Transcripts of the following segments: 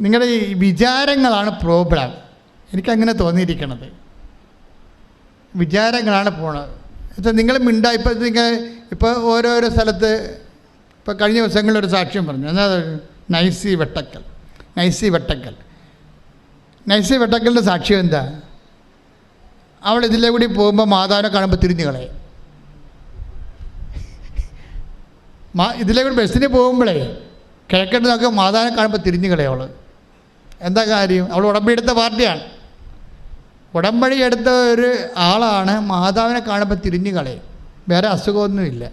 നിങ്ങളുടെ ഈ വിചാരങ്ങളാണ് പ്രോബ്ലം. എനിക്കങ്ങനെ തോന്നിയിരിക്കണത്. വിചാരങ്ങളാണ് പോണത്. എന്നുവെച്ചാൽ നിങ്ങൾ ഇപ്പോൾ ഓരോരോ സ്ഥലത്ത് ഇപ്പോൾ കഴിഞ്ഞ ദിവസങ്ങളിലൊരു സാക്ഷ്യം പറഞ്ഞു. എന്നാൽ നൈസി വെട്ടക്കലിൻ്റെ സാക്ഷ്യം എന്താ? അവൾ ഇതിലെ കൂടി പോകുമ്പോൾ മാതാവിനെ കാണുമ്പോൾ തിരിഞ്ഞു കളയും. ഇതിലെ കൂടി ബസ്സിന് പോകുമ്പോഴേ കിഴക്കട്ട് നോക്കുക മാതാവിനെ കാണുമ്പോൾ തിരിഞ്ഞു കളയും അവൾ. എന്താ കാര്യം? അവൾ ഉടമ്പടി എടുത്ത പാർട്ടിയാണ്. ഉടമ്പടി എടുത്ത ഒരു ആളാണ്. മാതാവിനെ കാണുമ്പോൾ തിരിഞ്ഞു കളയും. വേറെ അസുഖമൊന്നുമില്ല.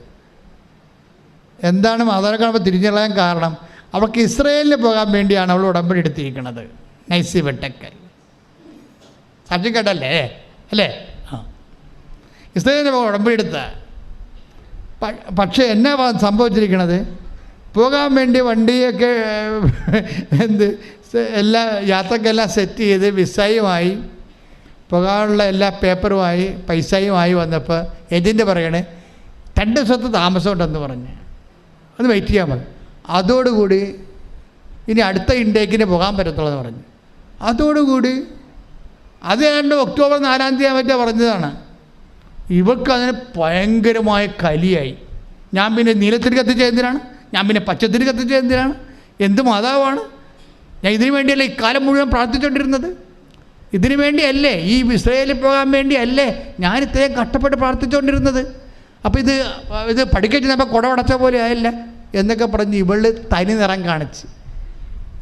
എന്താണ് മാതാവിനെ കാണുമ്പോൾ തിരിഞ്ഞു കളയാൻ കാരണം? അവൾക്ക് ഇസ്രയേലിൽ പോകാൻ വേണ്ടിയാണ് അവൾ ഉടമ്പടി എടുത്തിരിക്കുന്നത്. നൈസി വെട്ടക്കൽ സാക്ഷ്യം കേട്ടല്ലേ? അല്ലേ? ഇസ്രയേലിൽ പോകാൻ ഉടമ്പടി എടുത്ത. പക്ഷേ എന്നാ സംഭവിച്ചിരിക്കണത്? പോകാൻ വേണ്ടി വണ്ടിയൊക്കെ എല്ലാ യാത്രക്കെല്ലാം സെറ്റ് ചെയ്ത് വിസയുമായി പോകാനുള്ള എല്ലാ പേപ്പറുമായി പൈസയുമായി വന്നപ്പോൾ ഏജൻറ്റ് പറയണേ 2 ദിവസത്തെ താമസമുണ്ടെന്ന് പറഞ്ഞ് അത് വെയിറ്റ് ചെയ്യാൻ പറഞ്ഞു. അതോടുകൂടി ഇനി അടുത്ത ഇൻടേക്കിന് പോകാൻ പറ്റത്തുള്ളൂ എന്ന് പറഞ്ഞു. അതോടുകൂടി അത് ഏതാണ്ട് ഒക്ടോബർ 4-ാം തീയതി മറ്റേ പറഞ്ഞതാണ്. ഇവൾക്കതിന് ഭയങ്കരമായ കലിയായി. ഞാൻ പിന്നെ നീലത്തിരി കത്തിച്ച എന്തിനാണ്? ഞാൻ പിന്നെ പച്ചത്തിരി കത്തിച്ച എന്തിനാണ്? എന്ത് മാതാവാണ് ഞാൻ? ഇതിനു വേണ്ടിയല്ലേ ഇക്കാലം മുഴുവൻ പ്രാർത്ഥിച്ചുകൊണ്ടിരുന്നത്? ഇതിനു വേണ്ടിയല്ലേ? ഈ ഇസ്രയേലിൽ പോകാൻ വേണ്ടിയല്ലേ ഞാൻ ഇത്രയും കഷ്ടപ്പെട്ട് പ്രാർത്ഥിച്ചുകൊണ്ടിരുന്നത്? അപ്പോൾ ഇത് പഠിക്കച്ച് നമ്മൾ കുടവടച്ച പോലെ ആയില്ല എന്നൊക്കെ പറഞ്ഞ് ഇവള് തനി നിറം കാണിച്ച്.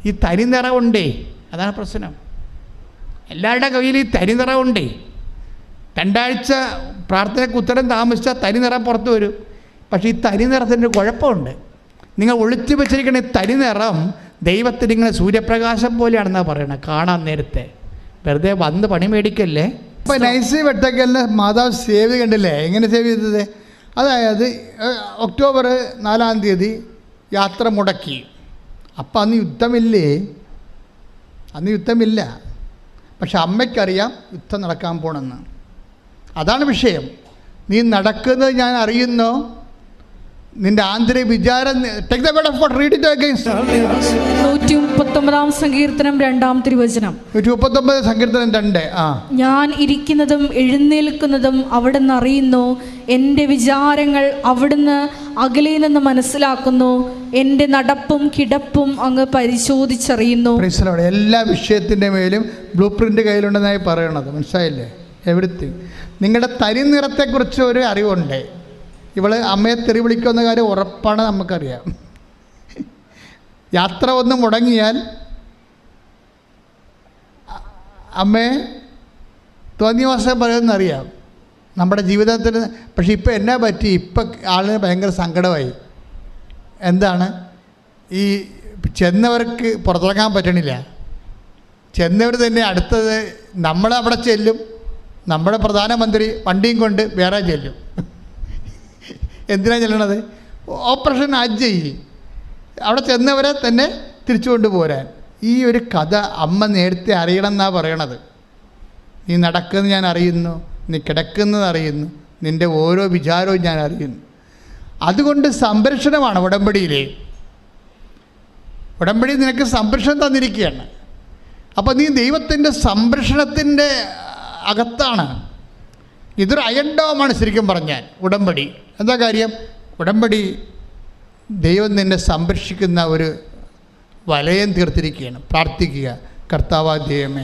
ഈ തനി നിറമുണ്ടേ, അതാണ് പ്രശ്നം. എല്ലാവരുടെ കയ്യിൽ ഈ തനി നിറമുണ്ടേ. 2 ആഴ്ച പ്രാർത്ഥനയ്ക്ക് ഉത്തരം താമസിച്ചാൽ തനി നിറം പുറത്ത് വരും. പക്ഷേ ഈ തനി നിറത്തിൻ്റെ കുഴപ്പമുണ്ട്. നിങ്ങൾ ഒളിച്ചു വെച്ചിരിക്കുന്ന ഈ തനി നിറം ദൈവത്തിന് ഇങ്ങനെ സൂര്യപ്രകാശം പോലെയാണെന്നാണ് പറയണത്. കാണാൻ നേരത്തെ വെറുതെ വന്ന് പണി മേടിക്കല്ലേ. ഇപ്പോൾ നൈസി വെട്ടക്കലിന് മാതാവ് സേവ് കണ്ടില്ലേ? എങ്ങനെ സേവ് ചെയ്തത്? അതായത് ഒക്ടോബർ 4-ാം തീയതി യാത്ര മുടക്കി. അപ്പം അന്ന് യുദ്ധമില്ല. പക്ഷെ അമ്മയ്ക്കറിയാം യുദ്ധം നടക്കാൻ പോണെന്ന്. അതാണ് വിഷയം. നീ നടക്കുന്നത് ഞാൻ അറിയുന്നു. നിന്റെ ആന്തരിക വിചാരം. Take the word of God, read it again. 139 സങ്കീർത്തനം 2-ാം തിരുവചനം. 139 സങ്കീർത്തനം 2. ഞാൻ ഇരിക്കുന്നതും എഴുന്നേൽക്കുന്നതും അവിടുന്ന് അറിയുന്നു. എൻ്റെ വിചാരങ്ങൾ അവിടുന്ന് അകലെ നിന്ന് മനസ്സിലാക്കുന്നു. എൻ്റെ നടപ്പും കിടപ്പും അങ്ങ് പരിശോധിച്ചറിയുന്നു. എല്ലാ വിഷയത്തിൻ്റെ മേലും ബ്ലൂ പ്രിൻ്റ് കയ്യിലുണ്ടെന്നായി പറയണത്. മനസ്സിലായില്ലേ? എവിടുത്തെയും നിങ്ങളുടെ തനി നിറത്തെക്കുറിച്ച് ഒരു അറിവുണ്ട്. ഇവൾ അമ്മയെ തെറി വിളിക്കുന്ന കാര്യം ഉറപ്പാണ്, നമുക്കറിയാം. യാത്ര ഒന്ന് മുടങ്ങിയാൽ അമ്മയെ തോന്നിയ മാസം പറയുമെന്നറിയാം നമ്മുടെ ജീവിതത്തിൽ. പക്ഷെ ഇപ്പം എന്നാ പറ്റി? ഇപ്പം ആളിന് ഭയങ്കര സങ്കടമായി. എന്താണ്? ഈ ചെന്നവർക്ക് പുറത്തിറങ്ങാൻ പറ്റണില്ല. ചെന്നവർ തന്നെ അടുത്തത് നമ്മളവിടെ ചെല്ലും. നമ്മുടെ പ്രധാനമന്ത്രി വണ്ടിയും കൊണ്ട് വേറെ ചെല്ലും. എന്തിനാണ് ചെല്ലണത്? ഓപ്പറേഷൻ ഹജ്ജ് അവിടെ ചെന്നവരെ തന്നെ തിരിച്ചു കൊണ്ടുപോരാൻ. ഈ ഒരു കഥ അമ്മ നേരത്തെ അറിയണം എന്നാണ് പറയണത്. നീ നടക്കുന്നത് ഞാൻ അറിയുന്നു, നീ കിടക്കുന്നത് അറിയുന്നു, നിൻ്റെ ഓരോ വിചാരവും ഞാൻ അറിയുന്നു. അതുകൊണ്ട് സംരക്ഷണമാണ് ഉടമ്പടിയിലെ. ഉടമ്പടി നിനക്ക് സംരക്ഷണം തന്നിരിക്കുകയാണ്. അപ്പോൾ നീ ദൈവത്തിൻ്റെ സംരക്ഷണത്തിൻ്റെ അകത്താണ്. ഇതൊരു അയൺ ഡോമാണ് ശരിക്കും പറഞ്ഞാൽ ഉടമ്പടി. എന്താ കാര്യം? ഉടമ്പടി ദൈവം നിന്നെ സംരക്ഷിക്കുന്ന ഒരു വലയം തീർത്തിരിക്കുകയാണ്. പ്രാർത്ഥിക്കുക, കർത്താവായ ദൈവമേ,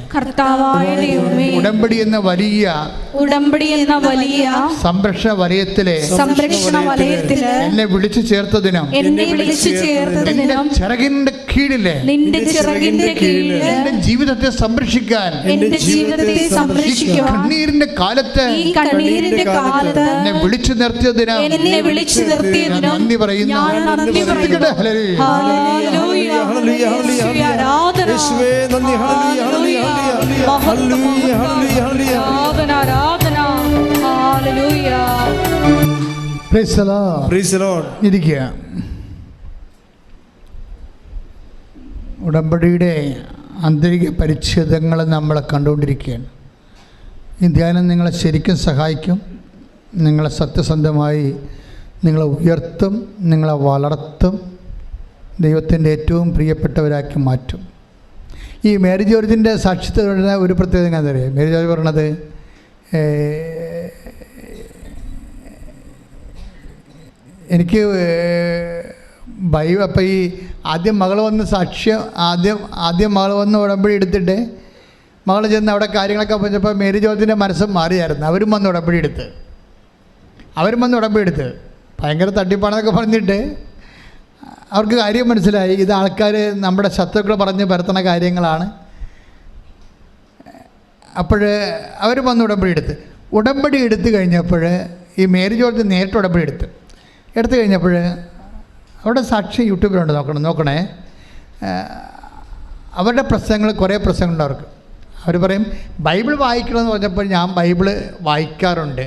ഉടമ്പടി എന്ന വലിയ സംരക്ഷണ വലയത്തിലെ എന്നെ വിളിച്ചു ചേർത്തതിനും ചിറകിന്റെ കീഴിലെ എന്റെ ജീവിതത്തെ സംരക്ഷിക്കാൻ കണ്ണീരിന്റെ കാലത്ത് എന്നെ വിളിച്ചു നിർത്തിയതിനും നന്ദി പറയുന്നു. ഇരിക്കുക. ഉടമ്പടിയുടെ ആന്തരിക പരിച്ഛേദങ്ങൾ നമ്മളെ കണ്ടുകൊണ്ടിരിക്കുകയാണ്. ഈ ധ്യാനം നിങ്ങളെ ശരിക്കും സഹായിക്കും. നിങ്ങളെ സത്യസന്ധമായി നിങ്ങളെ ഉയർത്തും, നിങ്ങളെ വളർത്തും, ദൈവത്തിൻ്റെ ഏറ്റവും പ്രിയപ്പെട്ടവരാക്കി മാറ്റും. ഈ മേരി ജോർജിൻ്റെ സാക്ഷ്യത്തിലുള്ള ഒരു പ്രത്യേകത എന്താ പറയുക? മേരി ജോർജ് പറയണത് എനിക്ക് അപ്പം ഈ ആദ്യം മകൾ വന്ന് സാക്ഷ്യം ആദ്യം മകൾ വന്ന് ഉടമ്പടി എടുത്തിട്ട് മകൾ ചെന്ന് അവിടെ കാര്യങ്ങളൊക്കെ പറഞ്ഞപ്പോൾ മേരി ജോർജിൻ്റെ മനസ്സ് മാറിയായിരുന്നു. അവരും വന്ന് ഉടമ്പടി എടുത്ത് ഭയങ്കര തട്ടിപ്പാണെന്നൊക്കെ പറഞ്ഞിട്ട് അവർക്ക് കാര്യം മനസ്സിലായി. ഇത് ആൾക്കാർ നമ്മുടെ ശത്രുക്കൾ പറഞ്ഞ് പരത്തുന്ന കാര്യങ്ങളാണ്. അപ്പോൾ അവർ വന്ന് ഉടമ്പടി എടുത്ത് കഴിഞ്ഞപ്പോൾ ഈ മേരി ജോർജ് നേരിട്ട് ഉടമ്പടി എടുത്ത് കഴിഞ്ഞപ്പോൾ അവിടെ സാക്ഷി യൂട്യൂബിലുണ്ട്, നോക്കണേ. അവരുടെ പ്രശ്നങ്ങൾ, കുറേ പ്രശ്നങ്ങളുണ്ട് അവർക്ക്. അവർ പറയും ബൈബിൾ വായിക്കണമെന്ന് പറഞ്ഞപ്പോൾ ഞാൻ ബൈബിള് വായിക്കാറുണ്ട്,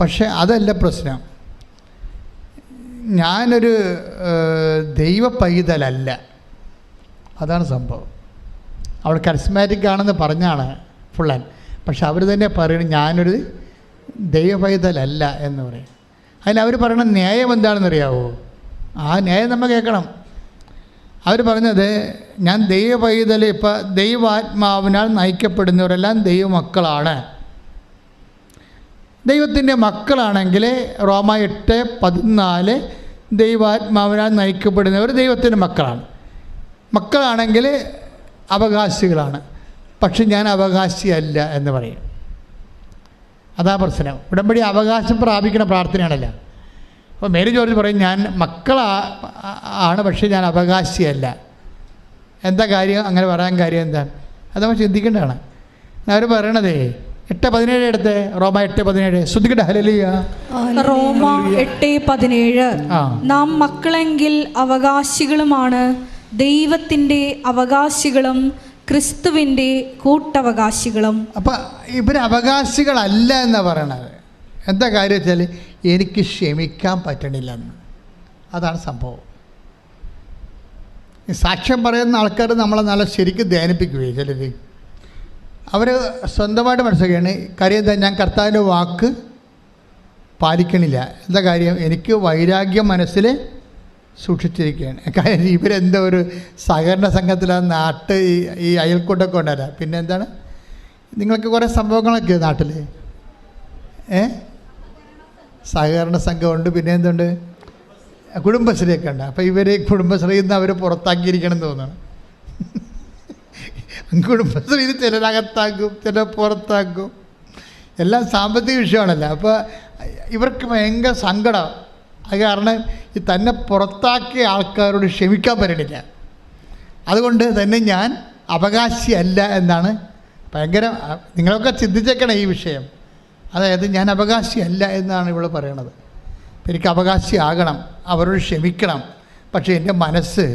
പക്ഷെ അതല്ല പ്രശ്നം. ഞാനൊരു ദൈവ പൈതലല്ല, അതാണ് സംഭവം. അവൾ കരിസ്മാറ്റിക് ആണെന്ന് പറഞ്ഞാണ് ഫുള്ളൻ, പക്ഷെ അവർ തന്നെ പറയണം ഞാനൊരു ദൈവ പൈതലല്ല എന്ന് പറയും. അതിനവർ പറയണ ന്യായം എന്താണെന്നറിയാവോ? ആ ന്യായം നമ്മൾ കേൾക്കണം. അവർ പറഞ്ഞത് ഞാൻ ദൈവ പൈതൽ, ഇപ്പം ദൈവാത്മാവിനാൽ നയിക്കപ്പെടുന്നവരെല്ലാം ദൈവമക്കളാണ്. ദൈവത്തിൻ്റെ മക്കളാണെങ്കിൽ റോമ 8:14 ദൈവാത്മാവിനാൽ നയിക്കപ്പെടുന്നവർ ദൈവത്തിൻ്റെ മക്കളാണെങ്കിൽ അവകാശികളാണ്. പക്ഷെ ഞാൻ അവകാശിയല്ല എന്ന് പറയും. അതാ പ്രശ്നം. ഉടമ്പടി അവകാശം പ്രാപിക്കുന്ന പ്രാർത്ഥനയാണല്ലോ. അപ്പോൾ മേരി ജോർജ് പറയും ഞാൻ മക്കളാണ്, പക്ഷേ ഞാൻ അവകാശിയല്ല. എന്താ കാര്യം അങ്ങനെ പറയാൻ കാര്യം എന്താണ്? അത് നമ്മൾ ചിന്തിക്കേണ്ടതാണ്. അവർ പറയണതേ 8:17 എടുത്ത് റോമ 8:17 ശ്രദ്ധിക്കട്ടെ. ഹല്ലേലൂയ. റോമ 8:17 നാം മക്കളെങ്കിൽ അവകാശികളുമാണ്, ദൈവത്തിൻ്റെ അവകാശികളും ക്രിസ്തുവിൻ്റെ കൂട്ടവകാശികളും. അപ്പം ഇവർ അവകാശികളല്ല എന്നാണ് പറയണത്. എന്താ കാര്യം വെച്ചാൽ എനിക്ക് ക്ഷമിക്കാൻ പറ്റണില്ലെന്ന്. അതാണ് സംഭവം. ഈ സാക്ഷ്യം പറയുന്ന ആൾക്കാർ നമ്മളെ നല്ല ശരിക്കും ധ്യാനിപ്പിക്കുകയും ചിലർ അവർ സ്വന്തമായിട്ട് മനസ്സിലാക്കുകയാണ്. കാര്യം എന്താ? ഞാൻ കർത്താവിൻ്റെ വാക്ക് പാലിക്കണില്ല. എന്താ കാര്യം? എനിക്ക് വൈരാഗ്യം മനസ്സിൽ സൂക്ഷിച്ചിരിക്കുകയാണ്. കാര്യം ഇവരെന്തോ ഒരു സഹകരണ സംഘത്തിലാണ് ഈ അയൽക്കൂട്ടമൊക്കെ ഉണ്ടാവില്ല. പിന്നെ എന്താണ്, നിങ്ങൾക്ക് കുറേ സംഭവങ്ങളൊക്കെ നാട്ടിൽ സഹകരണ സംഘമുണ്ട്. പിന്നെ എന്തുണ്ട്, കുടുംബശ്രീയൊക്കെ ഉണ്ട്. അപ്പോൾ ഇവർ കുടുംബശ്രീയിൽ നിന്ന് അവർ പുറത്താക്കിയിരിക്കണം എന്ന് തോന്നുന്നു. കുടുംബശ്രീയിൽ ചിലരകത്താക്കും, ചിലർ പുറത്താക്കും. എല്ലാം സാമ്പത്തിക വിഷയമാണല്ലോ. അപ്പോൾ ഇവർക്ക് ഭയങ്കര സങ്കടം. അത് കാരണം ഈ തന്നെ പുറത്താക്കിയ ആൾക്കാരോട് ക്ഷമിക്കാൻ പറ്റണില്ല. അതുകൊണ്ട് തന്നെ ഞാൻ അവകാശിയല്ല എന്നാണ് ഭയങ്കര. നിങ്ങളൊക്കെ ചിന്തിച്ചേക്കണം ഈ വിഷയം. അതായത് ഞാൻ അവകാശിയല്ല എന്നാണ് ഇവൾ പറയണത്. എനിക്ക് അവകാശിയാകണം, അവരോട് ക്ഷമിക്കണം. പക്ഷേ എൻ്റെ മനസ്സ്,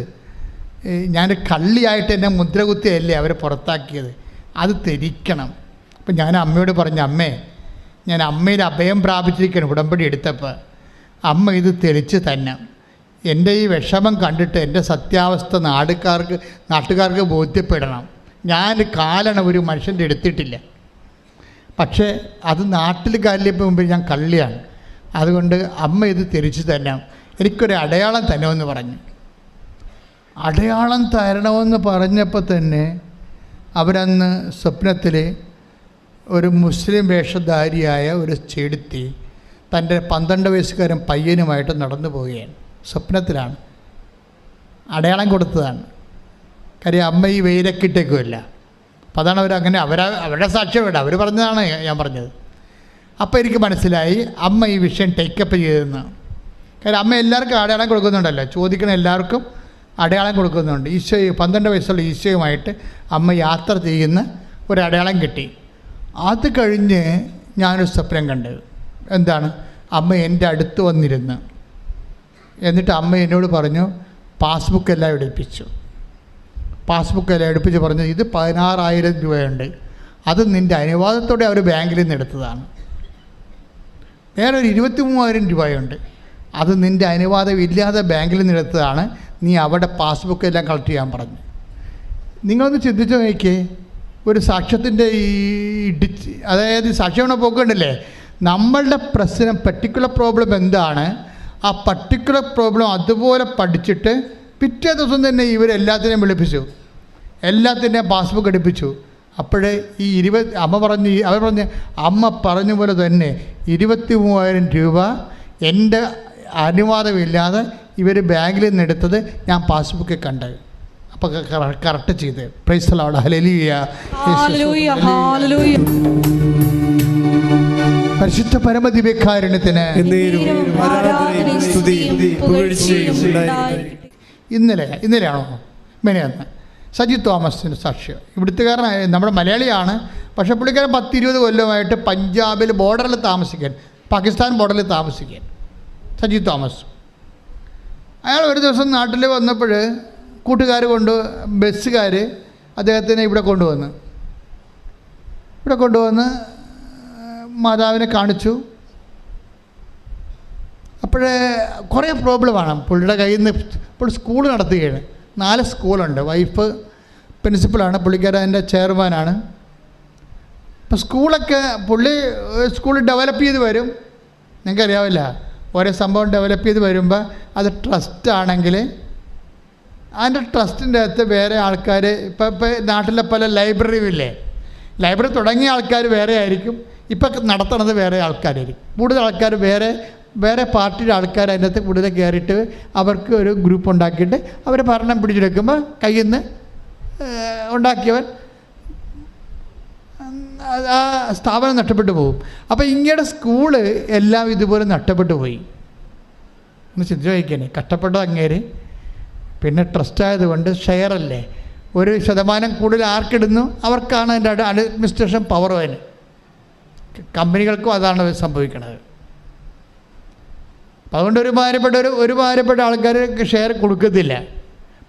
ഞാൻ കള്ളിയായിട്ട് എന്നെ മുദ്രകുത്തിയല്ലേ അവർ പുറത്താക്കിയത്, അത് തിരിക്കണം. അപ്പം ഞാൻ അമ്മയോട് പറഞ്ഞു, അമ്മേ ഞാൻ അമ്മയിൽ അഭയം പ്രാപിച്ചിരിക്കണം. ഉടമ്പടി എടുത്തപ്പോൾ അമ്മ ഇത് തെളിച്ച് തന്നെ എൻ്റെ ഈ വിഷമം കണ്ടിട്ട് എൻ്റെ സത്യാവസ്ഥ നാട്ടുകാർക്ക് ബോധ്യപ്പെടണം. ഞാൻ കാലണ ഒരു മനുഷ്യൻ്റെ എടുത്തിട്ടില്ല, പക്ഷേ അത് നാട്ടിൽ കാലിലിപ്പോൾ മുമ്പിൽ ഞാൻ കള്ളിയാണ്. അതുകൊണ്ട് അമ്മ ഇത് തിരിച്ചു തരണം, എനിക്കൊരു അടയാളം തരണമെന്ന് പറഞ്ഞു. അടയാളം തരണമെന്ന് പറഞ്ഞപ്പോൾ തന്നെ അവരന്ന് സ്വപ്നത്തിൽ ഒരു മുസ്ലിം വേഷധാരിയായ ഒരു ചെടുത്തി തൻ്റെ 12 വയസ്സുകാരൻ പയ്യനുമായിട്ട് നടന്നു പോവുകയാണ്. സ്വപ്നത്തിലാണ്, അടയാളം കൊടുത്തതാണ്. കാര്യം അമ്മ ഈ വെയിലൊക്കെ ഇട്ടേക്കുമല്ല. അപ്പോൾ അതാണ് അവരങ്ങനെ അവരുടെ സാക്ഷ്യം വേണ്ട, അവർ പറഞ്ഞതാണ് ഞാൻ പറഞ്ഞത്. അപ്പോൾ എനിക്ക് മനസ്സിലായി അമ്മ ഈ വിഷയം ടേക്കപ്പ് ചെയ്തെന്ന്. കാര്യം അമ്മ എല്ലാവർക്കും അടയാളം കൊടുക്കുന്നുണ്ടല്ലോ, ചോദിക്കണ എല്ലാവർക്കും അടയാളം കൊടുക്കുന്നുണ്ട്. 12 വയസ്സുള്ള ഈശോയുമായിട്ട് അമ്മ യാത്ര ചെയ്യുന്ന ഒരു അടയാളം കിട്ടി. അത് കഴിഞ്ഞ് ഞാനൊരു സ്വപ്നം കണ്ടത് എന്താണ്, അമ്മ എൻ്റെ അടുത്ത് വന്നിരുന്ന്, എന്നിട്ട് അമ്മ എന്നോട് പറഞ്ഞു പാസ്ബുക്കെല്ലാം എടുപ്പിച്ചു. പാസ്ബുക്കെല്ലാം എടുപ്പിച്ച് പറഞ്ഞു ഇത് 16,000 രൂപയുണ്ട്, അത് നിൻ്റെ അനുവാദത്തോടെ അവർ ബാങ്കിൽ നിന്ന് എടുത്തതാണ്. വേറെ ഒരു 23,000 രൂപയുണ്ട്, അത് നിൻ്റെ അനുവാദം ഇല്ലാതെ ബാങ്കിൽ നിന്ന് എടുത്തതാണ്, നീ അവിടെ പാസ്ബുക്കെല്ലാം കളക്ട് ചെയ്യാൻ പറഞ്ഞു. നിങ്ങളൊന്ന് ചിന്തിച്ച് നോക്കിയേ, ഒരു സാക്ഷ്യത്തിൻ്റെ അതായത് സാക്ഷ്യമാണ് പോക്കുണ്ടല്ലേ, നമ്മളുടെ പ്രശ്നം പർട്ടിക്കുലർ പ്രോബ്ലം എന്താണ്, ആ പർട്ടിക്കുലർ പ്രോബ്ലം അതുപോലെ പഠിച്ചിട്ട് പിറ്റേ ദിവസം തന്നെ ഇവരെല്ലാത്തിനെയും വിളിപ്പിച്ചു, എല്ലാത്തിൻ്റെയും പാസ്ബുക്ക് എടുപ്പിച്ചു. അപ്പോഴേ ഈ അവർ പറഞ്ഞ് അമ്മ പറഞ്ഞ പോലെ തന്നെ 23,000 രൂപ എൻ്റെ അനുവാദമില്ലാതെ ഇവർ ബാങ്കിൽ നിന്ന് എടുത്തത് ഞാൻ പാസ്ബുക്കിൽ കണ്ടത്. അപ്പോൾ കറക്റ്റ് ചെയ്ത്. Praise the Lord. ഹല്ലേലൂയ. പരിശുദ്ധ പരമദിവ്യകാരുണ്യത്തിന് ഇന്നലെയാണോ മെനയാന്ന് സജി തോമസിൻ്റെ സാക്ഷ്യം. ഇവിടുത്തുകാരനായ നമ്മുടെ മലയാളിയാണ്. പക്ഷേ പുള്ളിക്കാരൻ 10-20 കൊല്ലമായിട്ട് പഞ്ചാബിൽ ബോർഡറിൽ താമസിക്കാൻ, പാകിസ്ഥാൻ ബോർഡറിൽ താമസിക്കാൻ സജി തോമസ്. അയാൾ ഒരു ദിവസം നാട്ടിൽ വന്നപ്പോൾ കൂട്ടുകാർ ബസ്സുകാർ അദ്ദേഹത്തിനെ ഇവിടെ കൊണ്ടുവന്ന് മാതാവിനെ കാണിച്ചു. അപ്പോഴേ കുറേ പ്രോബ്ലമാണ്. പുള്ളിയുടെ കയ്യിൽ നിന്ന് ഇപ്പോൾ സ്കൂൾ നടത്തുകയാണ്. 4 സ്കൂളുണ്ട്. വൈഫ് പ്രിൻസിപ്പളാണ്, പുള്ളിക്കാരൻ അതിൻ്റെ ചെയർമാനാണ്. അപ്പോൾ സ്കൂളൊക്കെ സ്കൂൾ ഡെവലപ്പ് ചെയ്ത് വരും. നിങ്ങൾക്കറിയാവില്ല, ഓരോ സംഭവം ഡെവലപ്പ് ചെയ്ത് വരുമ്പോൾ അത് ട്രസ്റ്റാണെങ്കിൽ അതിൻ്റെ ട്രസ്റ്റിൻ്റെ അകത്ത് വേറെ ആൾക്കാർ, ഇപ്പോൾ നാട്ടിലെ പല ലൈബ്രറിയില്ലേ, ലൈബ്രറി തുടങ്ങിയ ആൾക്കാർ വേറെ ആയിരിക്കും, ഇപ്പം നടത്തുന്നത് വേറെ ആൾക്കാരായിരിക്കും. കൂടുതൽ ആൾക്കാർ വേറെ പാർട്ടിയുടെ ആൾക്കാർ അതിൻ്റെ അകത്ത് കൂടുതൽ കയറിയിട്ട് അവർക്ക് ഒരു ഗ്രൂപ്പ് ഉണ്ടാക്കിയിട്ട് അവർ ഭരണം പിടിച്ചെടുക്കുമ്പോൾ കയ്യിൽ നിന്ന് ഉണ്ടാക്കിയവൻ ആ സ്ഥാപനം നഷ്ടപ്പെട്ടു പോകും. അപ്പോൾ ഇങ്ങയുടെ സ്കൂള് എല്ലാം ഇതുപോലെ നഷ്ടപ്പെട്ടു പോയി. ഒന്ന് ചിന്തിച്ച് വയ്ക്കണേ. കഷ്ടപ്പെട്ടത് അങ്ങേര്. പിന്നെ ട്രസ്റ്റായതുകൊണ്ട് ഷെയറല്ലേ, 1% കൂടുതൽ ആർക്കിടുന്നു അവർക്കാണ് അതിൻ്റെ അഡ്മിനിസ്ട്രേഷൻ പവർ. അതിന് കമ്പനികൾക്കും അതാണ് സംഭവിക്കുന്നത്. അപ്പം അതുകൊണ്ട് ഒരു ഭാരപ്പെട്ട ആൾക്കാർ ഷെയർ കൊടുക്കത്തില്ല.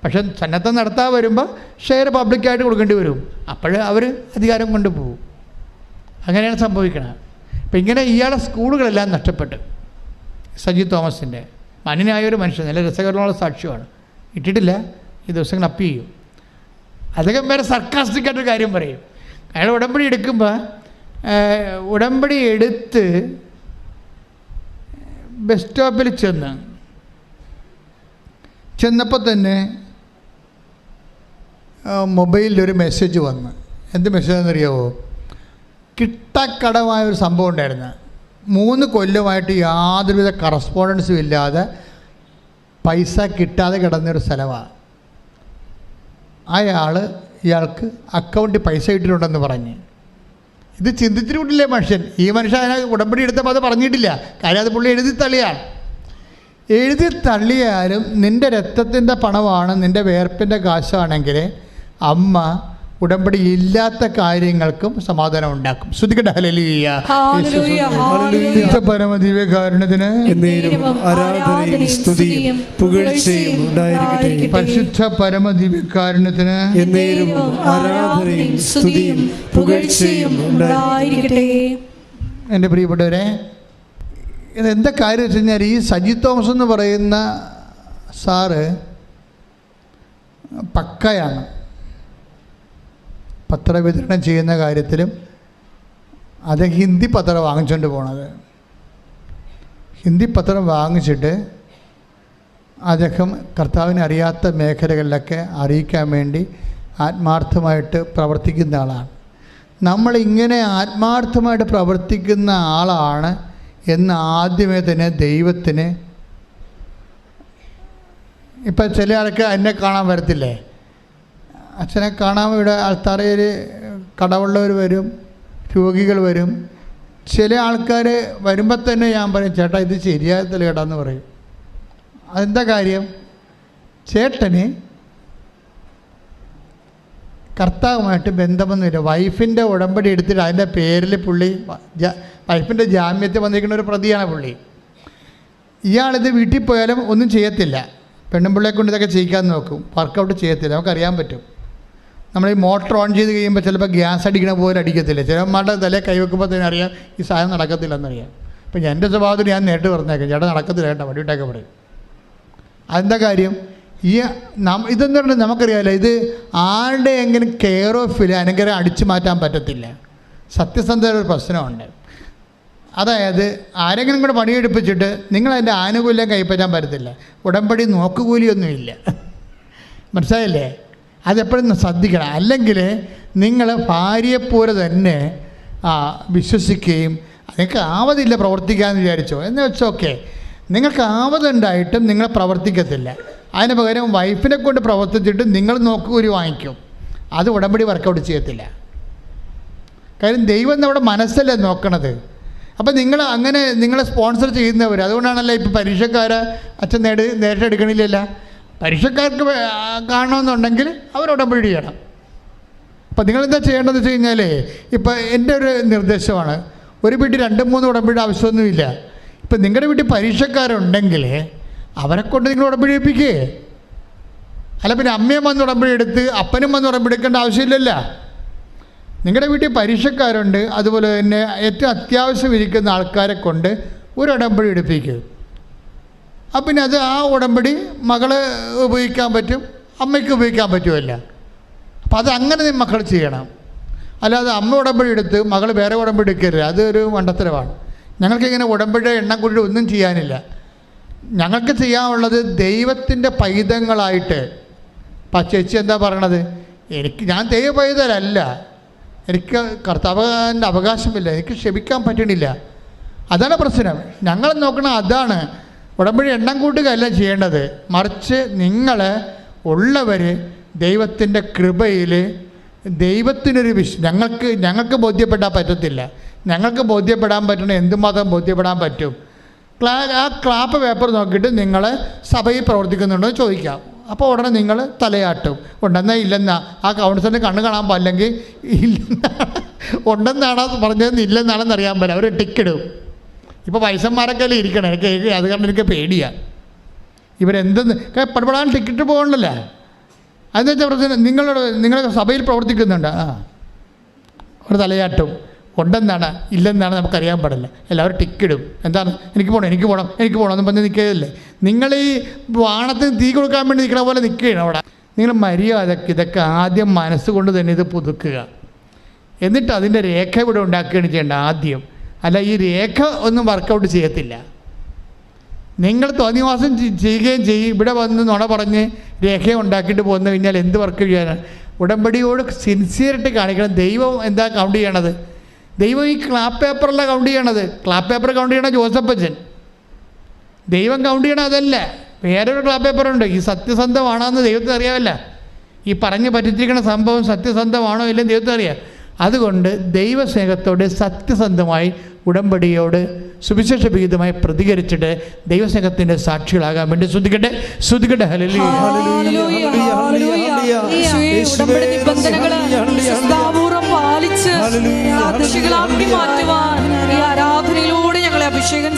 പക്ഷെ സന്നദ്ധം നടത്താൻ വരുമ്പോൾ ഷെയർ പബ്ലിക്കായിട്ട് കൊടുക്കേണ്ടി വരും. അപ്പോഴേ അവർ അധികാരം കൊണ്ടുപോകും. അങ്ങനെയാണ് സംഭവിക്കുന്നത്. അപ്പം ഇങ്ങനെ ഇയാളുടെ സ്കൂളുകളെല്ലാം നഷ്ടപ്പെട്ടു. സജി തോമസിൻ്റെ മാന്യനായൊരു മനുഷ്യൻ, നല്ല രസകരമുള്ള സാക്ഷ്യമാണ്. ഇട്ടിട്ടില്ല, ഈ ദിവസങ്ങൾ അപ്പ് ചെയ്യും. അദ്ദേഹം വേറെ സർക്കാസ്റ്റിക്കായിട്ടൊരു കാര്യം പറയും. അയാൾ ഉടമ്പടി എടുക്കുമ്പോൾ ഉടമ്പടി എടുത്ത് ബസ് സ്റ്റോപ്പിൽ ചെന്നപ്പോൾ തന്നെ മൊബൈലിലൊരു മെസ്സേജ് വന്ന്. എന്ത് മെസ്സേജെന്നറിയാവോ? കിട്ടക്കടമായൊരു സംഭവം ഉണ്ടായിരുന്നു. 3 കൊല്ലമായിട്ട് യാതൊരുവിധ കറസ്പോണ്ടൻസും ഇല്ലാതെ പൈസ കിട്ടാതെ കിടന്നൊരു സ്ഥലമാണ്. ഇയാൾക്ക് അക്കൗണ്ടിൽ പൈസ ഇട്ടിട്ടുണ്ടെന്ന് പറഞ്ഞ്. ഇത് ചിന്തിച്ചിട്ടില്ലേ മനുഷ്യൻ? ഈ മനുഷ്യൻ അതിനെ ഉടമ്പടി എടുത്തപ്പോൾ അത് പറഞ്ഞിട്ടില്ല. കാര്യം അത് പുള്ളി എഴുതി തള്ളിയാലും നിൻ്റെ രക്തത്തിൻ്റെ പണമാണ്, നിൻ്റെ വേർപ്പിൻ്റെ കാശാണെങ്കിൽ അമ്മ ഉടമ്പടി ഇല്ലാത്ത കാര്യങ്ങൾക്കും സമാധാനം ഉണ്ടാക്കും. ശ്രുതിക്കട്ടെ. ഹല്ലേലൂയ. പരമദിവ്യകാരുണ്യത്തിന് പരിശുദ്ധ പരമദിവ്യകാരുണ്യത്തിന് എൻ്റെ പ്രിയപ്പെട്ടവരെ, ഇതെന്താ കാര്യം വെച്ച് കഴിഞ്ഞാൽ, ഈ സജി തോമസ് എന്ന് പറയുന്ന സാറ് പക്കയാണ്. പത്രവിതരണം ചെയ്യുന്ന കാര്യത്തിലും അത് ഹിന്ദി പത്രം വാങ്ങിച്ചുകൊണ്ട് പോണത്. ഹിന്ദി പത്രം വാങ്ങിച്ചിട്ട് അദ്ദേഹം കർത്താവിനെ അറിയാത്ത മേഖലകളിലൊക്കെ അറിയിക്കാൻ വേണ്ടി ആത്മാർത്ഥമായിട്ട് പ്രവർത്തിക്കുന്ന ആളാണ്. നമ്മളിങ്ങനെ ആത്മാർത്ഥമായിട്ട് പ്രവർത്തിക്കുന്ന ആളാണ് എന്ന് ആദ്യമേ തന്നെ ദൈവത്തിന്, ഇപ്പം ചില ആൾക്ക് എന്നെ കാണാൻ വരത്തില്ലേ, അച്ഛനെ കാണാൻ ഇവിടെ ആൾത്താറയിൽ കടവുള്ളവർ വരും, രോഗികൾ വരും. ചില ആൾക്കാർ വരുമ്പോൾ തന്നെ ഞാൻ പറയും, ചേട്ടാ ഇത് ശരിയാകത്തില്ല ചേട്ടാ എന്ന് പറയും. അതെന്താ കാര്യം? ചേട്ടന് കർത്താവുമായിട്ട് ബന്ധമൊന്നുമില്ല. വൈഫിൻ്റെ ഉടമ്പടി എടുത്തിട്ട് അതിൻ്റെ പേരിൽ പുള്ളി വൈഫിൻ്റെ ജാമ്യത്തിൽ വന്നിരിക്കുന്ന ഒരു പ്രതിയാണ് പുള്ളി. ഇയാളിത് വീട്ടിൽ പോയാലും ഒന്നും ചെയ്യത്തില്ല. പെണ്ണും പിള്ളയെ കൊണ്ട് ഇതൊക്കെ ചെയ്യിക്കാൻ നോക്കും, വർക്കൗട്ട് ചെയ്യത്തില്ല. നമുക്കറിയാൻ പറ്റും. നമ്മൾ ഈ മോട്ടർ ഓൺ ചെയ്ത് കഴിയുമ്പോൾ ചിലപ്പോൾ ഗ്യാസ് അടിക്കണ പോലെ അടിക്കത്തില്ല. ചിലന്മാരുടെ തലേ കൈവെക്കുമ്പോൾ തന്നെ അറിയാം ഈ സാധനം നടക്കത്തില്ലെന്നറിയാം. അപ്പം എൻ്റെ സ്വഭാവത്തിൽ ഞാൻ നേരിട്ട് പറഞ്ഞേക്കാം, ചേട്ടാ നടക്കത്തില്ല ചേട്ടാ, വടിയിട്ടൊക്കെ പറയും. അതെന്താ കാര്യം? ഇതെന്ന് പറഞ്ഞാൽ നമുക്കറിയാമല്ലോ, ഇത് ആരുടെ എങ്കിലും കെയർ ഓഫിൽ അനുഗ്രഹം അടിച്ചു മാറ്റാൻ പറ്റത്തില്ല. സത്യസന്ധത ഒരു പ്രശ്നമുണ്ട്. അതായത് ആരെങ്കിലും കൂടെ പണിയെടുപ്പിച്ചിട്ട് നിങ്ങളതിൻ്റെ ആനുകൂല്യം കൈപ്പറ്റാൻ പറ്റത്തില്ല. ഉടമ്പടി നോക്കുകൂലിയൊന്നുമില്ല. മനസ്സിലായില്ലേ? അതെപ്പോഴും ശ്രദ്ധിക്കണം. അല്ലെങ്കിൽ നിങ്ങൾ ഭാര്യയെപ്പോലെ തന്നെ വിശ്വസിക്കുകയും നിങ്ങൾക്ക് ആവതില്ല പ്രവർത്തിക്കാമെന്ന് വിചാരിച്ചോ എന്ന് വെച്ചോക്കെ, നിങ്ങൾക്ക് ആവതുണ്ടായിട്ടും നിങ്ങൾ പ്രവർത്തിക്കത്തില്ല. അതിന് പകരം വൈഫിനെ കൊണ്ട് പ്രവർത്തിച്ചിട്ട് നിങ്ങൾ നോക്കുകൂലി വാങ്ങിക്കും. അത് ഉടമ്പടി വർക്കൗട്ട് ചെയ്യത്തില്ല. കാര്യം ദൈവം നമ്മുടെ മനസ്സല്ലേ നോക്കണത്. അപ്പം നിങ്ങൾ അങ്ങനെ നിങ്ങളെ സ്പോൺസർ ചെയ്യുന്നവർ, അതുകൊണ്ടാണല്ലോ ഇപ്പോൾ പരീക്ഷക്കാരെ അച്ഛൻ നേരിട്ട് എടുക്കണില്ലല്ല. പരീക്ഷക്കാർക്ക് കാണണമെന്നുണ്ടെങ്കിൽ അവർ ഉടമ്പടി ചെയ്യണം. അപ്പം നിങ്ങളെന്താ ചെയ്യേണ്ടതെന്ന് വെച്ച് കഴിഞ്ഞാൽ, ഇപ്പം എൻ്റെ ഒരു നിർദ്ദേശമാണ്, ഒരു വീട്ടിൽ 2-3 ഉടമ്പടിയുടെ ആവശ്യമൊന്നുമില്ല. ഇപ്പം നിങ്ങളുടെ വീട്ടിൽ പരീക്ഷക്കാരുണ്ടെങ്കിൽ അവരെ കൊണ്ട് നിങ്ങൾ ഉടമ്പടി എടുപ്പിക്കേ. അല്ല പിന്നെ അമ്മയും വന്ന് ഉടമ്പടി എടുത്ത് അപ്പനും വന്ന് ഉടമ്പടി എടുക്കേണ്ട ആവശ്യമില്ലല്ലോ. നിങ്ങളുടെ വീട്ടിൽ പരീക്ഷക്കാരുണ്ട്, അതുപോലെ തന്നെ ഏറ്റവും അത്യാവശ്യം ഇരിക്കുന്ന ആൾക്കാരെ കൊണ്ട് ഒരു ഉടമ്പടി എടുപ്പിക്കുക. അപ്പം പിന്നെ അത് ആ ഉടമ്പടി മകള് ഉപയോഗിക്കാൻ പറ്റും, അമ്മയ്ക്ക് ഉപയോഗിക്കാൻ പറ്റുമല്ല. അപ്പം അത് അങ്ങനെ മക്കൾ ചെയ്യണം. അല്ലാതെ അമ്മ ഉടമ്പടി എടുത്ത് മകൾ വേറെ ഉടമ്പടി എടുക്കരുത്. അതൊരു മണ്ടത്തരമാണ്. ഞങ്ങൾക്കിങ്ങനെ ഉടമ്പടിയുടെ എണ്ണം കൂടി ഒന്നും ചെയ്യാനില്ല. ഞങ്ങൾക്ക് ചെയ്യാനുള്ളത് ദൈവത്തിൻ്റെ പൈതങ്ങളായിട്ട്. ചേച്ചി എന്താ പറയണത്? ഞാൻ ദൈവ പൈതലല്ല, എനിക്ക് കർത്താവിൻ്റെ അവകാശമില്ല, എനിക്ക് ക്ഷമിക്കാൻ പറ്റണില്ല. അതാണ് പ്രശ്നം. ഞങ്ങൾ നോക്കണം അതാണ്. ഉടമ്പടി എണ്ണം കൂട്ടുകയല്ല ചെയ്യേണ്ടത്, മറിച്ച് നിങ്ങൾ ഉള്ളവർ ദൈവത്തിൻ്റെ കൃപയിൽ ദൈവത്തിനൊരു ഞങ്ങൾക്ക് ബോധ്യപ്പെടാൻ പറ്റത്തില്ല. ഞങ്ങൾക്ക് ബോധ്യപ്പെടാൻ പറ്റണ എന്തുമാത്രം ബോധ്യപ്പെടാൻ പറ്റും? ആ ക്ലാപ്പ് പേപ്പർ നോക്കിയിട്ട് നിങ്ങൾ സഭയിൽ പ്രവർത്തിക്കുന്നുണ്ടോ എന്ന് ചോദിക്കാം. അപ്പോൾ ഉടനെ നിങ്ങൾ തലയാട്ടും. ഉണ്ടെന്നാ ഇല്ലെന്നാ. ആ കൗൺസിലിന് കണ്ണ് കാണാൻ പാടില്ലെങ്കിൽ ഉണ്ടെന്നാണോ പറഞ്ഞതെന്ന് ഇല്ലെന്നാണെന്ന് അറിയാൻ പറ്റില്ല. അവർ ടിക്കിടും. ഇപ്പോൾ വയസ്സന്മാരൊക്കെ അല്ലേ ഇരിക്കണം. എനിക്ക് അത് കാരണം എനിക്ക് പേടിയാണ്. ഇവരെന്തെന്ന് പടപെടാൻ ടിക്കറ്റ് പോകണ്ടല്ലോ. അതെന്ന് വെച്ചാൽ പ്രശ്നം, നിങ്ങൾ സഭയിൽ പ്രവർത്തിക്കുന്നുണ്ട്, അവർ തലയാട്ടും. ഉണ്ടെന്നാണ് ഇല്ലെന്നാണ് നമുക്കറിയാൻ പാടില്ല. എല്ലാവരും ടിക്കിടും. എന്താണ് എനിക്ക് പോകണം എന്ന് പറഞ്ഞ് നിൽക്കുകയല്ലേ. നിങ്ങൾ ഈ വാണത്തിന് തീ കൊടുക്കാൻ വേണ്ടി നിൽക്കണ പോലെ നിൽക്കുകയാണ് അവിടെ. നിങ്ങൾ മര്യാദക്ക് ഇതൊക്കെ ആദ്യം മനസ്സുകൊണ്ട് തന്നെ ഇത് പുതുക്കുക. എന്നിട്ട് അതിൻ്റെ രേഖ ഇവിടെ ഉണ്ടാക്കുകയാണ് ചെയ്യേണ്ടത് ആദ്യം. അല്ല, ഈ രേഖ ഒന്നും വർക്കൗട്ട് ചെയ്യത്തില്ല. നിങ്ങൾ തോന്നിവാസം ചെയ്യുകയും ചെയ്യും. ഇവിടെ വന്ന് നുണ പറഞ്ഞ് രേഖ ഉണ്ടാക്കിയിട്ട് പോന്നു കഴിഞ്ഞാൽ എന്ത് വർക്ക് ചെയ്യാനാണ്? ഉടമ്പടിയോട് സിൻസിയറിറ്റി കാണിക്കണം. ദൈവം എന്താ കൗണ്ട് ചെയ്യണത്? ദൈവം ഈ ക്ലാപ്പ് പേപ്പറല്ല കൗണ്ട് ചെയ്യണത്. ക്ലാപ്പ് പേപ്പർ കൗണ്ട് ചെയ്യണ ജോസഫച്ചൻ. ദൈവം കൗണ്ട് ചെയ്യണം അതല്ല, വേറൊരു ക്ലാപ്പ് പേപ്പറുണ്ട്. ഈ സത്യസന്ധമാണോ എന്ന് ദൈവത്തിന് അറിയാമല്ല. ഈ പറഞ്ഞ് പറ്റിച്ചിരിക്കുന്ന സംഭവം സത്യസന്ധമാണോ ഇല്ലെന്ന് ദൈവത്തിന് അറിയാം. അതുകൊണ്ട് ദൈവസ്നേഹത്തോട് സത്യസന്ധമായി ഉടമ്പടിയോട് സുവിശേഷവിഹിതമായി പ്രതികരിച്ചിട്ട് ദൈവസ്നേഹത്തിൻ്റെ സാക്ഷികളാകാൻ വേണ്ടി ശ്രദ്ധിക്കട്ടെ. ഹല്ലേലൂയ. ഉടമ്പടി നിബന്ധനകള് പാലിച്ച് മാറ്റുവാൻ ഈ ആരാധനയിലൂടെ ഞങ്ങളെ അഭിഷേകം